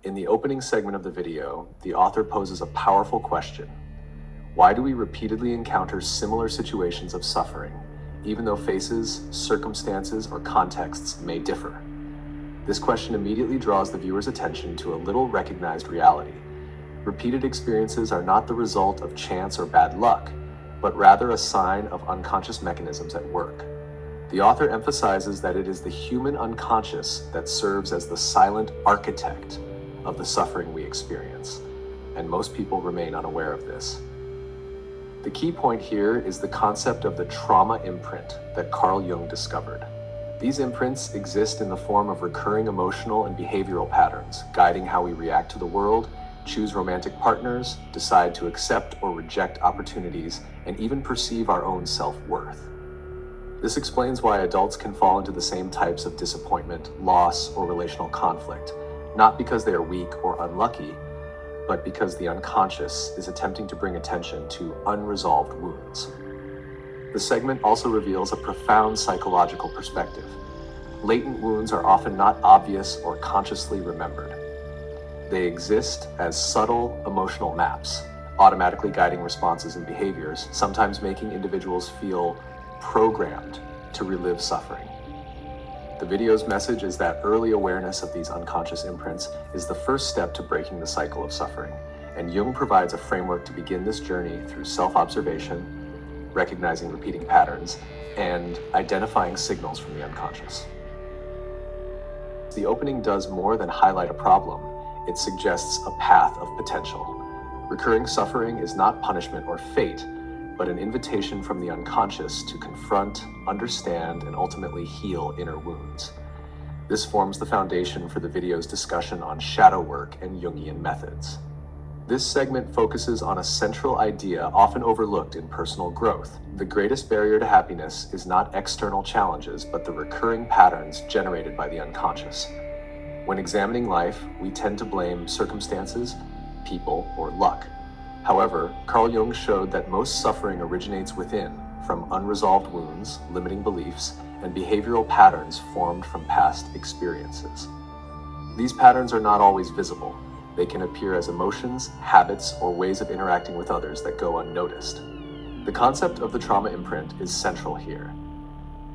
In the opening segment of the video, the author poses a powerful question. Why do we repeatedly encounter similar situations of suffering, even though faces, circumstances, or contexts may differ? This question immediately draws the viewer's attention to a little recognized reality. Repeated experiences are not the result of chance or bad luck, but rather a sign of unconscious mechanisms at work. The author emphasizes that it is the human unconscious that serves as the silent architect of the suffering we experience, and most people remain unaware of this. The key point here is the concept of the trauma imprint that Carl Jung discovered. These imprints exist in the form of recurring emotional and behavioral patterns, guiding how we react to the world, choose romantic partners, decide to accept or reject opportunities, and even perceive our own self-worth. This explains why adults can fall into the same types of disappointment, loss, or relational conflict, not because they are weak or unlucky, but because the unconscious is attempting to bring attention to unresolved wounds. The segment also reveals a profound psychological perspective. Latent wounds are often not obvious or consciously remembered. They exist as subtle emotional maps, automatically guiding responses and behaviors, sometimes making individuals feel programmed to relive suffering. The video's message is that early awareness of these unconscious imprints is the first step to breaking the cycle of suffering, and Jung provides a framework to begin this journey through self-observation, recognizing repeating patterns, and identifying signals from the unconscious. The opening does more than highlight a problem. It suggests a path of potential. Recurring suffering is not punishment or fate, but an invitation from the unconscious to confront, understand, and ultimately heal inner wounds. This forms the foundation for the video's discussion on shadow work and Jungian methods. This segment focuses on a central idea often overlooked in personal growth. The greatest barrier to happiness is not external challenges, but the recurring patterns generated by the unconscious. When examining life, we tend to blame circumstances, people, or luck. However, Carl Jung showed that most suffering originates within, from unresolved wounds, limiting beliefs, and behavioral patterns formed from past experiences. These patterns are not always visible. They can appear as emotions, habits, or ways of interacting with others that go unnoticed. The concept of the trauma imprint is central here.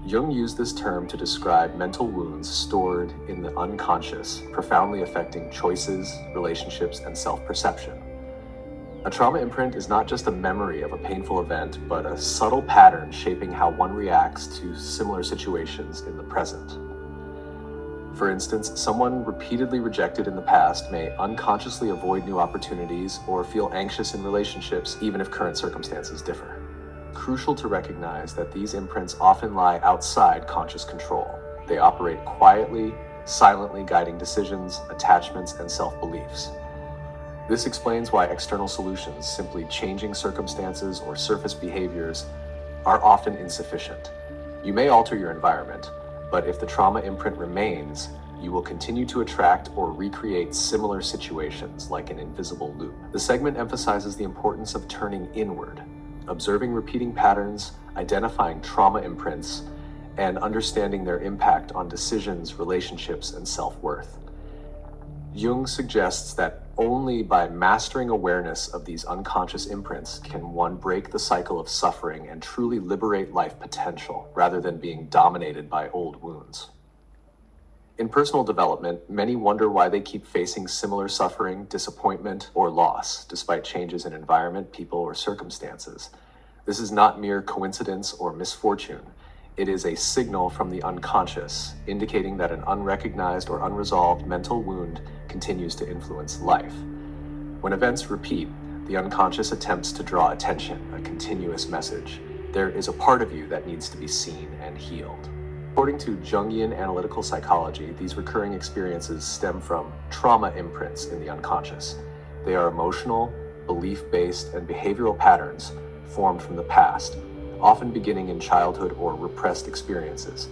Jung used this term to describe mental wounds stored in the unconscious, profoundly affecting choices, relationships, and self-perception. A trauma imprint is not just a memory of a painful event, but a subtle pattern shaping how one reacts to similar situations in the present. For instance, someone repeatedly rejected in the past may unconsciously avoid new opportunities or feel anxious in relationships, even if current circumstances differ. Crucial to recognize that these imprints often lie outside conscious control. They operate quietly, silently guiding decisions, attachments, and self-beliefs. This explains why external solutions, simply changing circumstances or surface behaviors, are often insufficient. You may alter your environment, but if the trauma imprint remains, you will continue to attract or recreate similar situations like an invisible loop. The segment emphasizes the importance of turning inward, observing repeating patterns, identifying trauma imprints, and understanding their impact on decisions, relationships, and self-worth. Jung suggests that only by mastering awareness of these unconscious imprints can one break the cycle of suffering and truly liberate life potential, rather than being dominated by old wounds. In personal development, many wonder why they keep facing similar suffering, disappointment, or loss, despite changes in environment, people, or circumstances. This is not mere coincidence or misfortune. It is a signal from the unconscious, indicating that an unrecognized or unresolved mental wound continues to influence life. When events repeat, the unconscious attempts to draw attention, a continuous message. There is a part of you that needs to be seen and healed. According to Jungian analytical psychology, these recurring experiences stem from trauma imprints in the unconscious. They are emotional, belief-based, and behavioral patterns formed from the past, often beginning in childhood or repressed experiences.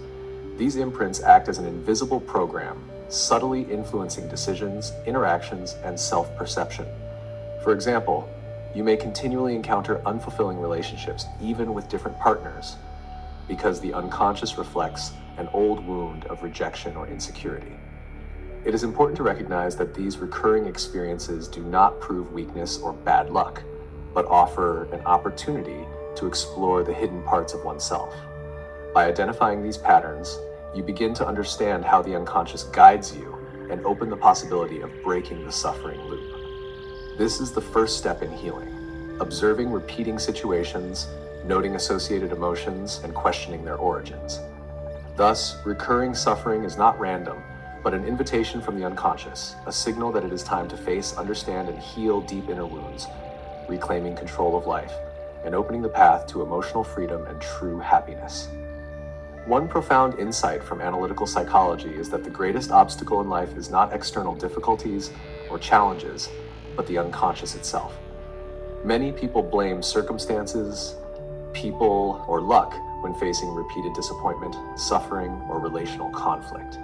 These imprints act as an invisible program, subtly influencing decisions, interactions, and self-perception. For example, you may continually encounter unfulfilling relationships, even with different partners, because the unconscious reflects an old wound of rejection or insecurity. It is important to recognize that these recurring experiences do not prove weakness or bad luck, but offer an opportunity to explore the hidden parts of oneself. By identifying these patterns, you begin to understand how the unconscious guides you and open the possibility of breaking the suffering loop. This is the first step in healing, observing repeating situations, noting associated emotions, and questioning their origins. Thus, recurring suffering is not random, but an invitation from the unconscious, a signal that it is time to face, understand, and heal deep inner wounds, reclaiming control of life, and opening the path to emotional freedom and true happiness. One profound insight from analytical psychology is that the greatest obstacle in life is not external difficulties or challenges, but the unconscious itself. Many people blame circumstances, people, or luck when facing repeated disappointment, suffering, or relational conflict.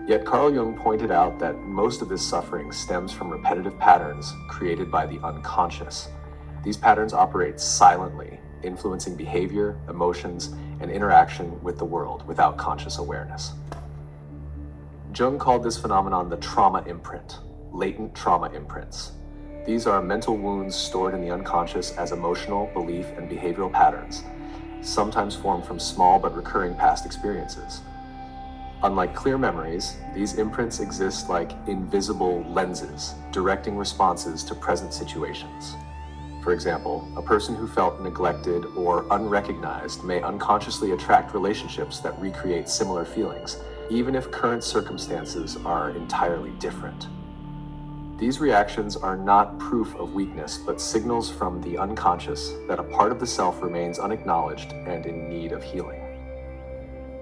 Yet Carl Jung pointed out that most of this suffering stems from repetitive patterns created by the unconscious. These patterns operate silently, influencing behavior, emotions, and interaction with the world without conscious awareness. Jung called this phenomenon the trauma imprint, latent trauma imprints. These are mental wounds stored in the unconscious as emotional, belief, and behavioral patterns, sometimes formed from small but recurring past experiences. Unlike clear memories, these imprints exist like invisible lenses, directing responses to present situations. For example, a person who felt neglected or unrecognized may unconsciously attract relationships that recreate similar feelings, even if current circumstances are entirely different. These reactions are not proof of weakness, but signals from the unconscious that a part of the self remains unacknowledged and in need of healing.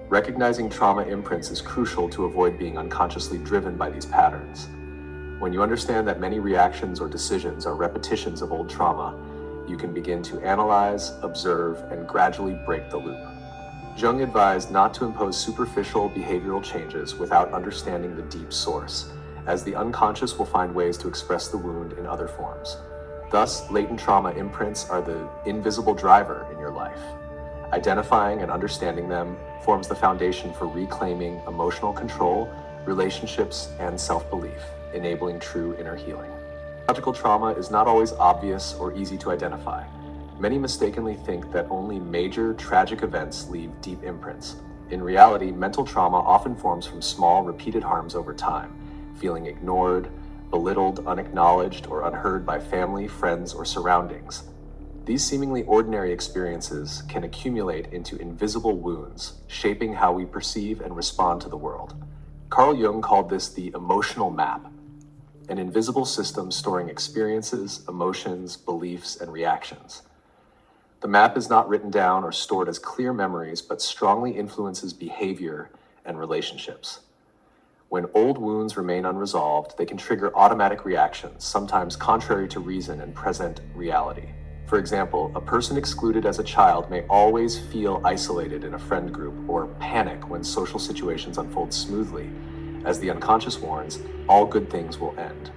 Recognizing trauma imprints is crucial to avoid being unconsciously driven by these patterns. When you understand that many reactions or decisions are repetitions of old trauma, you can begin to analyze, observe, and gradually break the loop. Jung advised not to impose superficial behavioral changes without understanding the deep source, as the unconscious will find ways to express the wound in other forms. Thus, latent trauma imprints are the invisible driver in your life. Identifying and understanding them forms the foundation for reclaiming emotional control, relationships, and self-belief, enabling true inner healing. Psychological trauma is not always obvious or easy to identify. Many mistakenly think that only major, tragic events leave deep imprints. In reality, mental trauma often forms from small, repeated harms over time, feeling ignored, belittled, unacknowledged, or unheard by family, friends, or surroundings. These seemingly ordinary experiences can accumulate into invisible wounds, shaping how we perceive and respond to the world. Carl Jung called this the emotional map, an invisible system storing experiences, emotions, beliefs, and reactions. The map is not written down or stored as clear memories, but strongly influences behavior and relationships. When old wounds remain unresolved, they can trigger automatic reactions, sometimes contrary to reason and present reality. For example, a person excluded as a child may always feel isolated in a friend group or panic when social situations unfold smoothly. As the unconscious warns, all good things will end.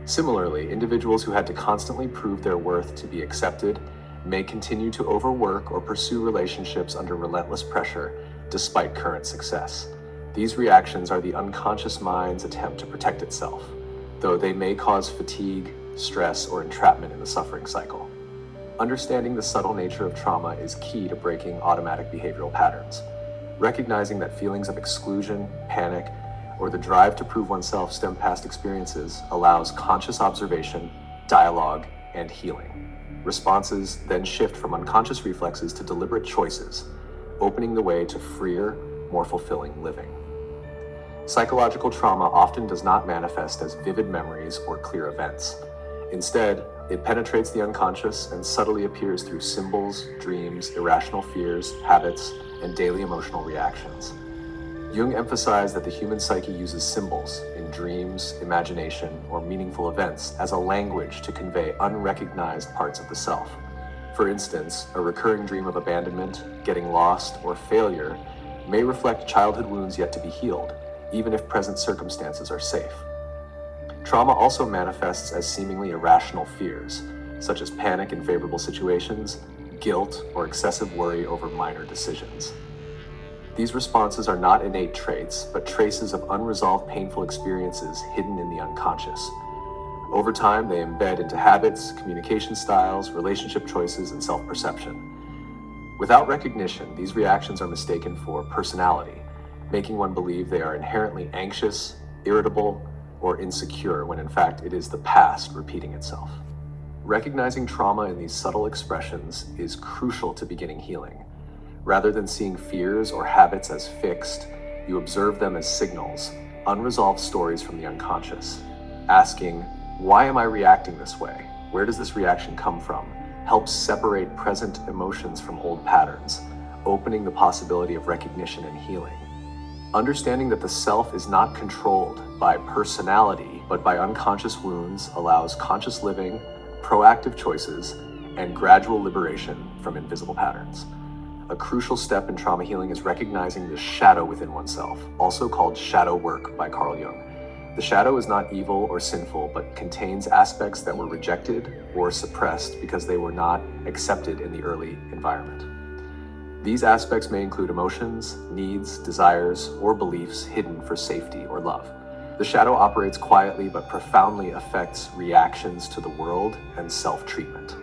Similarly, individuals who had to constantly prove their worth to be accepted may continue to overwork or pursue relationships under relentless pressure despite current success. These reactions are the unconscious mind's attempt to protect itself, though they may cause fatigue, stress, or entrapment in the suffering cycle. Understanding the subtle nature of trauma is key to breaking automatic behavioral patterns. Recognizing that feelings of exclusion, panic, or the drive to prove oneself stem past experiences allows conscious observation, dialogue, and healing. Responses then shift from unconscious reflexes to deliberate choices, opening the way to freer, more fulfilling living. Psychological trauma often does not manifest as vivid memories or clear events. Instead, it penetrates the unconscious and subtly appears through symbols, dreams, irrational fears, habits, and daily emotional reactions. Jung emphasized that the human psyche uses symbols in dreams, imagination, or meaningful events as a language to convey unrecognized parts of the self. For instance, a recurring dream of abandonment, getting lost, or failure may reflect childhood wounds yet to be healed, even if present circumstances are safe. Trauma also manifests as seemingly irrational fears, such as panic in favorable situations, guilt, or excessive worry over minor decisions. These responses are not innate traits, but traces of unresolved painful experiences hidden in the unconscious. Over time, they embed into habits, communication styles, relationship choices, and self-perception. Without recognition, these reactions are mistaken for personality, making one believe they are inherently anxious, irritable, or insecure, when in fact it is the past repeating itself. Recognizing trauma in these subtle expressions is crucial to beginning healing. Rather than seeing fears or habits as fixed, you observe them as signals, unresolved stories from the unconscious. Asking, "Why am I reacting this way? Where does this reaction come from?" helps separate present emotions from old patterns, opening the possibility of recognition and healing. Understanding that the self is not controlled by personality, but by unconscious wounds allows conscious living, proactive choices, and gradual liberation from invisible patterns. A crucial step in trauma healing is recognizing the shadow within oneself, also called shadow work by Jung. The shadow is not evil or sinful, but contains aspects that were rejected or suppressed because they were not accepted in the early environment. These aspects may include emotions, needs, desires, or beliefs hidden for safety or love. The shadow operates quietly but profoundly affects reactions to the world and self-treatment.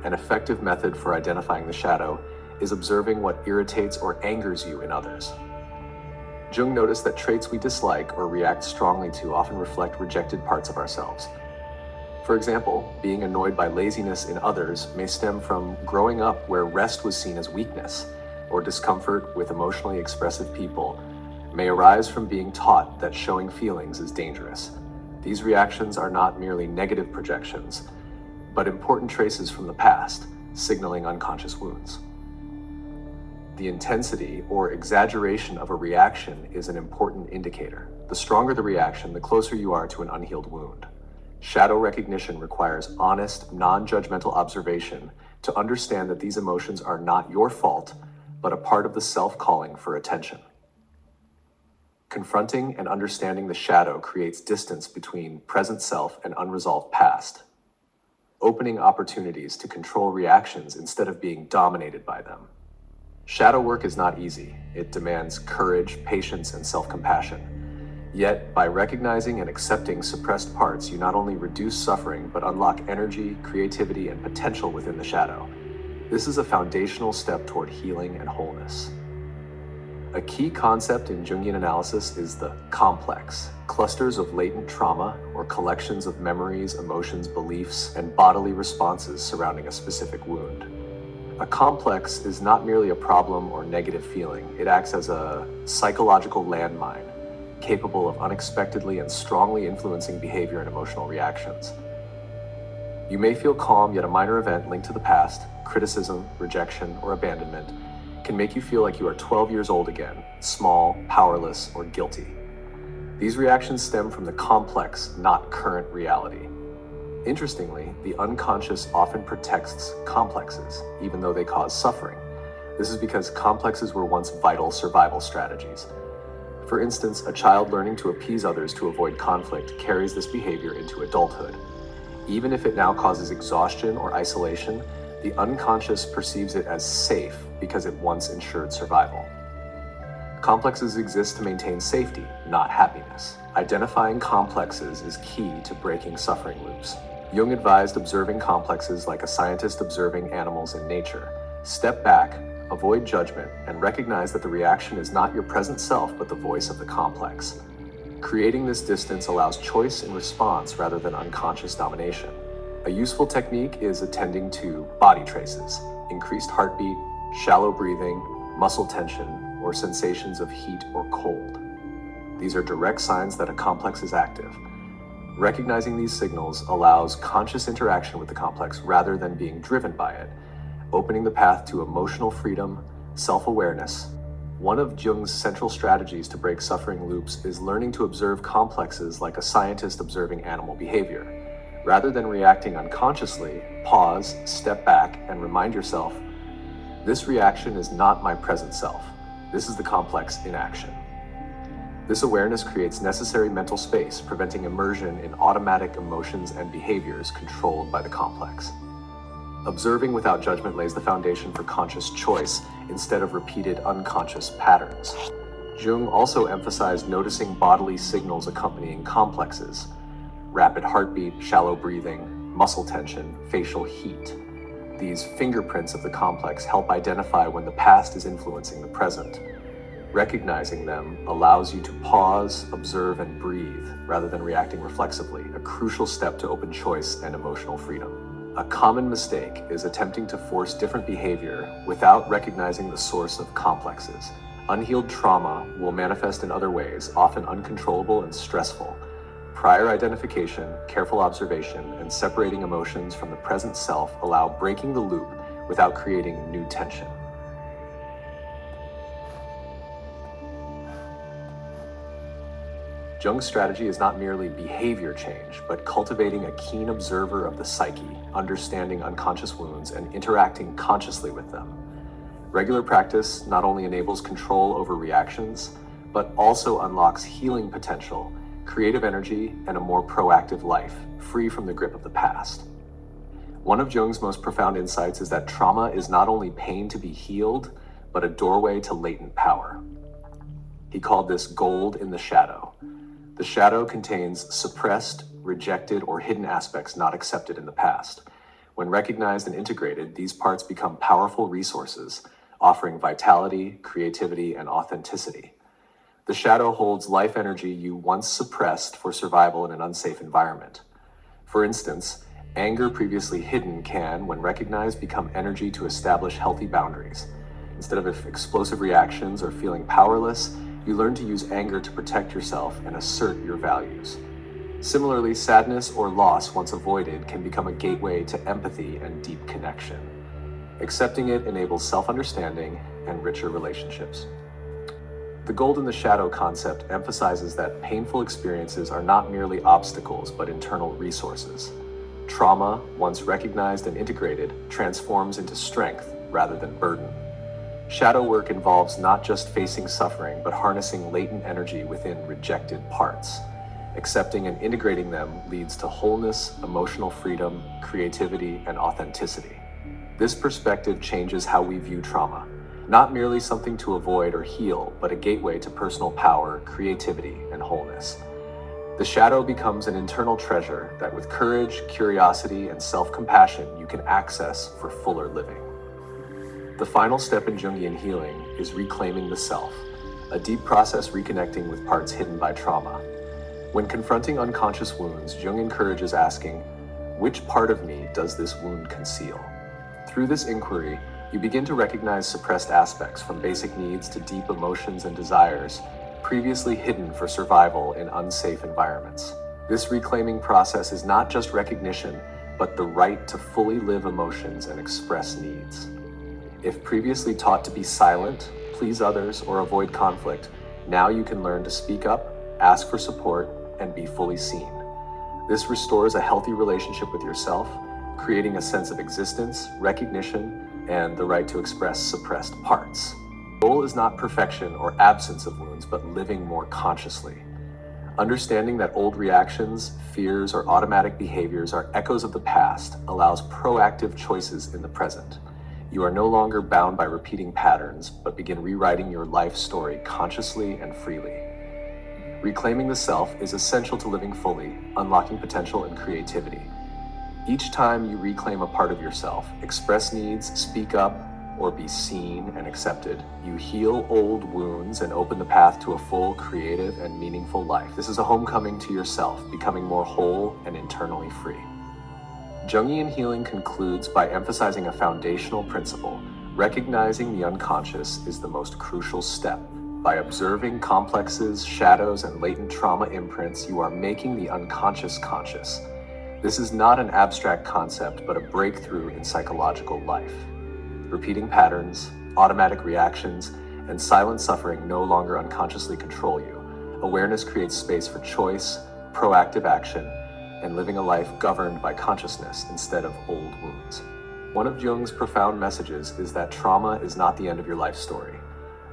An effective method for identifying the shadow is observing what irritates or angers you in others. Jung noticed that traits we dislike or react strongly to often reflect rejected parts of ourselves. For example, being annoyed by laziness in others may stem from growing up where rest was seen as weakness, or discomfort with emotionally expressive people may arise from being taught that showing feelings is dangerous. These reactions are not merely negative projections, but important traces from the past, signaling unconscious wounds. The intensity or exaggeration of a reaction is an important indicator. The stronger the reaction, the closer you are to an unhealed wound. Shadow recognition requires honest, non-judgmental observation to understand that these emotions are not your fault, but a part of the self calling for attention. Confronting and understanding the shadow creates distance between present self and unresolved past, opening opportunities to control reactions instead of being dominated by them. Shadow work is not easy. It demands courage, patience, and self-compassion. Yet, by recognizing and accepting suppressed parts, you not only reduce suffering, but unlock energy, creativity, and potential within the shadow. This is a foundational step toward healing and wholeness. A key concept in Jungian analysis is the complex, clusters of latent trauma or collections of memories, emotions, beliefs, and bodily responses surrounding a specific wound. A complex is not merely a problem or negative feeling. It acts as a psychological landmine, capable of unexpectedly and strongly influencing behavior and emotional reactions. You may feel calm, yet a minor event linked to the past, criticism, rejection, or abandonment, can make you feel like you are 12 years old again, small, powerless, or guilty. These reactions stem from the complex, not current reality. Interestingly, the unconscious often protects complexes, even though they cause suffering. This is because complexes were once vital survival strategies. For instance, a child learning to appease others to avoid conflict carries this behavior into adulthood. Even if it now causes exhaustion or isolation, the unconscious perceives it as safe because it once ensured survival. Complexes exist to maintain safety, not happiness. Identifying complexes is key to breaking suffering loops. Jung advised observing complexes like a scientist observing animals in nature. Step back, avoid judgment, and recognize that the reaction is not your present self, but the voice of the complex. Creating this distance allows choice in response rather than unconscious domination. A useful technique is attending to body traces, increased heartbeat, shallow breathing, muscle tension, or sensations of heat or cold. These are direct signs that a complex is active. Recognizing these signals allows conscious interaction with the complex rather than being driven by it, opening the path to emotional freedom, self-awareness. One of Jung's central strategies to break suffering loops is learning to observe complexes like a scientist observing animal behavior. Rather than reacting unconsciously, pause, step back, and remind yourself, this reaction is not my present self. This is the complex in action. This awareness creates necessary mental space, preventing immersion in automatic emotions and behaviors controlled by the complex. Observing without judgment lays the foundation for conscious choice instead of repeated unconscious patterns. Jung also emphasized noticing bodily signals accompanying complexes: rapid heartbeat, shallow breathing, muscle tension, facial heat. These fingerprints of the complex help identify when the past is influencing the present. Recognizing them allows you to pause, observe, and breathe rather than reacting reflexively, a crucial step to open choice and emotional freedom. A common mistake is attempting to force different behavior without recognizing the source of complexes. Unhealed trauma will manifest in other ways, often uncontrollable and stressful. Prior identification, careful observation, and separating emotions from the present self allow breaking the loop without creating new tension. Jung's strategy is not merely behavior change, but cultivating a keen observer of the psyche, understanding unconscious wounds, and interacting consciously with them. Regular practice not only enables control over reactions, but also unlocks healing potential, creative energy, and a more proactive life, free from the grip of the past. One of Jung's most profound insights is that trauma is not only pain to be healed, but a doorway to latent power. He called this gold in the shadow. The shadow contains suppressed, rejected, or hidden aspects not accepted in the past. When recognized and integrated, these parts become powerful resources, offering vitality, creativity, and authenticity. The shadow holds life energy you once suppressed for survival in an unsafe environment. For instance, anger previously hidden can, when recognized, become energy to establish healthy boundaries. Instead of explosive reactions or feeling powerless, you learn to use anger to protect yourself and assert your values. Similarly, sadness or loss once avoided can become a gateway to empathy and deep connection. Accepting it enables self-understanding and richer relationships. The gold in the shadow concept emphasizes that painful experiences are not merely obstacles, but internal resources. Trauma, once recognized and integrated, transforms into strength rather than burden. Shadow work involves not just facing suffering, but harnessing latent energy within rejected parts. Accepting and integrating them leads to wholeness, emotional freedom, creativity, and authenticity. This perspective changes how we view trauma, not merely something to avoid or heal, but a gateway to personal power, creativity, and wholeness. The shadow becomes an internal treasure that with courage, curiosity, and self-compassion you can access for fuller living. The final step in Jungian healing is reclaiming the self, a deep process reconnecting with parts hidden by trauma. When confronting unconscious wounds, Jung encourages asking, which part of me does this wound conceal? Through this inquiry, you begin to recognize suppressed aspects, from basic needs to deep emotions and desires, previously hidden for survival in unsafe environments. This reclaiming process is not just recognition, but the right to fully live emotions and express needs. If previously taught to be silent, please others, or avoid conflict, now you can learn to speak up, ask for support, and be fully seen. This restores a healthy relationship with yourself, creating a sense of existence, recognition, and the right to express suppressed parts. The goal is not perfection or absence of wounds, but living more consciously. Understanding that old reactions, fears, or automatic behaviors are echoes of the past allows proactive choices in the present. You are no longer bound by repeating patterns, but begin rewriting your life story consciously and freely. Reclaiming the self is essential to living fully, unlocking potential and creativity. Each time you reclaim a part of yourself, express needs, speak up, or be seen and accepted, you heal old wounds and open the path to a full, creative, and meaningful life. This is a homecoming to yourself, becoming more whole and internally free. Jungian healing concludes by emphasizing a foundational principle. Recognizing the unconscious is the most crucial step. By observing complexes, shadows, and latent trauma imprints, you are making the unconscious conscious. This is not an abstract concept, but a breakthrough in psychological life. Repeating patterns, automatic reactions, and silent suffering no longer unconsciously control you. Awareness creates space for choice, proactive action, and living a life governed by consciousness instead of old wounds. One of Jung's profound messages is that trauma is not the end of your life story.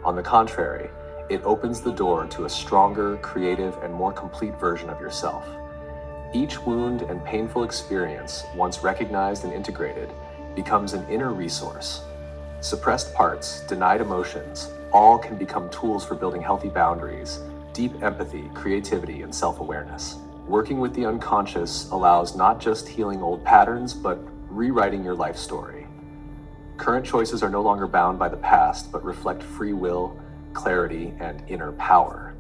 On the contrary, it opens the door to a stronger, creative, and more complete version of yourself. Each wound and painful experience, once recognized and integrated, becomes an inner resource. Suppressed parts, denied emotions, all can become tools for building healthy boundaries, deep empathy, creativity, and self-awareness. Working with the unconscious allows not just healing old patterns, but rewriting your life story. Current choices are no longer bound by the past, but reflect free will, clarity, and inner power.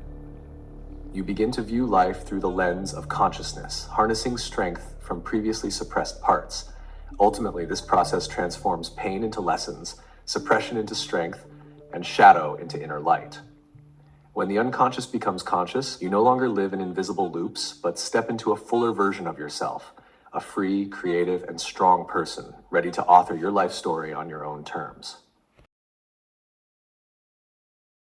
You begin to view life through the lens of consciousness, harnessing strength from previously suppressed parts. Ultimately, this process transforms pain into lessons, suppression into strength, and shadow into inner light. When the unconscious becomes conscious, you no longer live in invisible loops, but step into a fuller version of yourself, a free, creative, and strong person, ready to author your life story on your own terms.